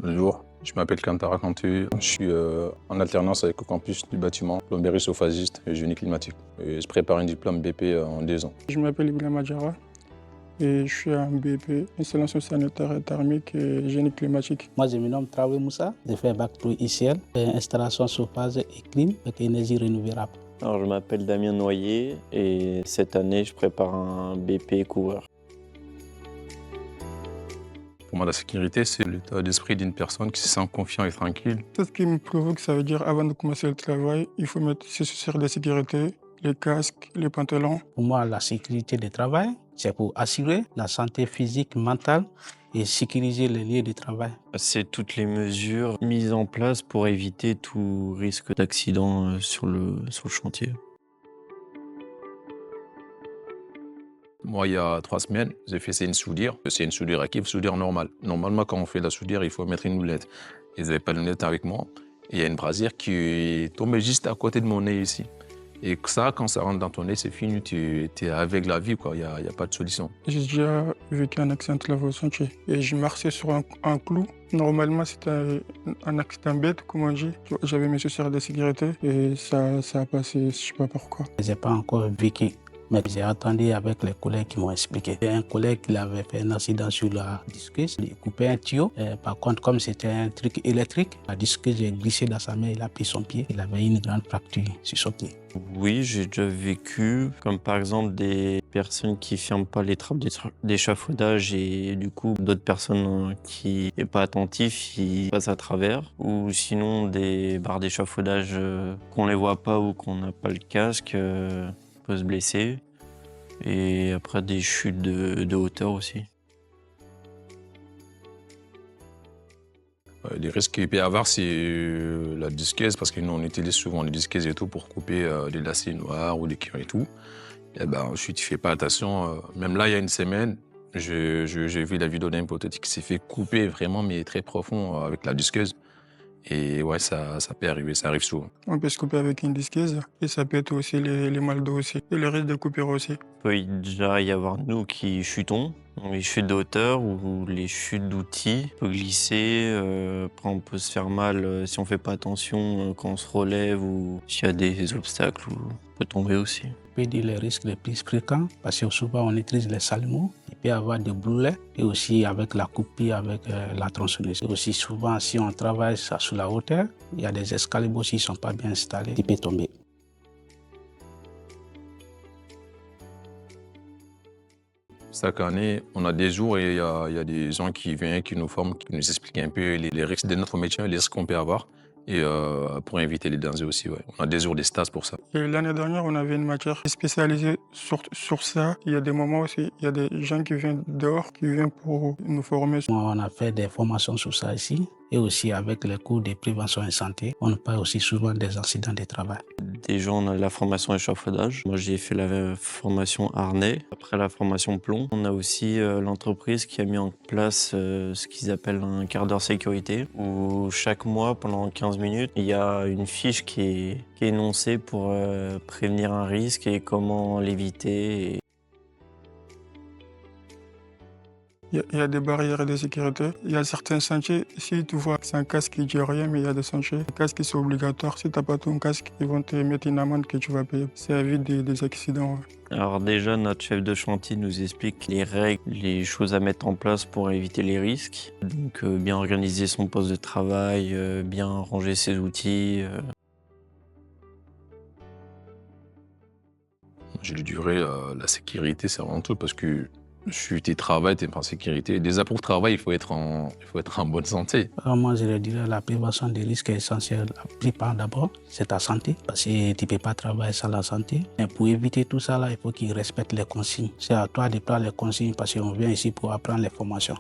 Bonjour, je m'appelle Kantara Kanté. Je suis en alternance avec le campus du bâtiment, plomberie chauffagiste et génie climatique. Et je prépare un diplôme BP en 2 ans. Je m'appelle Ibrahima Adjara et je suis en BP, installation sanitaire et thermique et génie climatique. Moi, je me nomme Traoré Moussa. J'ai fait bac pro ICL, installation chauffage et clim avec énergie renouvelable. Alors, je m'appelle Damien Noyer et cette année, je prépare un BP couvreur. Pour moi, la sécurité, c'est l'état d'esprit d'une personne qui se sent confiant et tranquille. Tout ce qui me provoque, ça veut dire avant de commencer le travail, il faut mettre ses chaussures de sécurité, les casques, les pantalons. Pour moi, la sécurité du travail, c'est pour assurer la santé physique, mentale et sécuriser les lieux de travail. C'est toutes les mesures mises en place pour éviter tout risque d'accident sur le chantier. Moi, il y a 3 semaines, j'ai fait une soudure. C'est une soudure active, soudure normale. Normalement, quand on fait la soudure, il faut mettre une lunette. Ils n'avaient pas de lunette avec moi. Et il y a une brasière qui est tombée juste à côté de mon nez ici. Et ça, quand ça rentre dans ton nez, c'est fini, tu es avec la vie, quoi. Il n'y a pas de solution. J'ai déjà vécu un accident de travail au chantier et je marchais sur un clou. Normalement, c'était un accident bête, comme on dit. J'avais mes chaussures de sécurité et ça a passé, je ne sais pas pourquoi. Je n'ai pas encore vécu, mais j'ai attendu avec les collègues qui m'ont expliqué. Il y a un collègue qui avait fait un accident sur la disqueuse, il coupait un tuyau. Par contre, comme c'était un truc électrique, la disqueuse est glissée dans sa main, il a pris son pied. Il avait une grande fracture sur son pied. Oui, j'ai déjà vécu, comme par exemple des personnes qui ne ferment pas les trappes d'échafaudage et du coup d'autres personnes qui n'est pas attentifs, ils passent à travers. Ou sinon des barres d'échafaudage qu'on ne les voit pas ou qu'on n'a pas le casque, peut se blesser. Et après des chutes de hauteur aussi. Les risques qu'il peut y avoir, c'est la disqueuse, parce que nous, on utilise souvent les disqueuses et tout pour couper des lacets noirs ou des crayons et tout. Et ben, ensuite, tu ne fais pas attention. Même là, il y a une semaine, j'ai vu la vidéo d'un poteau qui s'est fait couper vraiment, mais très profond avec la disqueuse. Et ouais, ça peut arriver, ça arrive souvent. On peut se couper avec une disqueuse et ça peut être aussi les mal dos aussi et le risque de coupure aussi. Il peut déjà y avoir nous qui chutons, les chutes de hauteur ou les chutes d'outils. On peut glisser, après on peut se faire mal si on ne fait pas attention quand on se relève ou s'il y a des obstacles, on peut tomber aussi. Je peux dire les risques les plus fréquents parce que souvent on utilise les salumeaux. Il peut y avoir des boulets et aussi avec la coupure, avec la tronçonneuse. Et aussi souvent si on travaille ça sous la hauteur, il y a des escalibres qui ne sont pas bien installés, il peut tomber. Chaque année, on a des jours et il y a des gens qui viennent, qui nous forment, qui nous expliquent un peu les risques de notre métier, les risques qu'on peut avoir. Et pour éviter les dangers aussi, ouais. On a des jours, des stages pour ça. Et l'année dernière, on avait une matière spécialisée sur ça. Il y a des moments aussi, il y a des gens qui viennent dehors, qui viennent pour nous former. On a fait des formations sur ça ici. Et aussi avec les cours de prévention et santé, on parle aussi souvent des accidents de travail. Déjà, on a la formation échafaudage. Moi, j'ai fait la formation harnais. Après la formation plomb, on a aussi l'entreprise qui a mis en place ce qu'ils appellent un quart d'heure sécurité, où chaque mois, pendant 15 minutes, il y a une fiche qui est énoncée pour prévenir un risque et comment l'éviter. Il y a des barrières de sécurité. Il y a certains sentiers, si tu vois que c'est un casque qui ne dit rien, mais il y a des sentiers. Les casques sont obligatoires. Si tu n'as pas ton casque, ils vont te mettre une amende que tu vas payer. Ça évite des accidents. Alors déjà, notre chef de chantier nous explique les règles, les choses à mettre en place pour éviter les risques. Donc bien organiser son poste de travail, bien ranger ses outils. Je lui dirais, la sécurité, c'est avant tout parce que si tu travailles, tu es en sécurité. Déjà pour travailler, il faut être en bonne santé. Moi, je dirais la prévention des risques est essentielle. La plupart d'abord, c'est ta santé, parce que tu ne peux pas travailler sans la santé. Et pour éviter tout ça, là, il faut qu'ils respectent les consignes. C'est à toi de prendre les consignes parce qu'on vient ici pour apprendre les formations.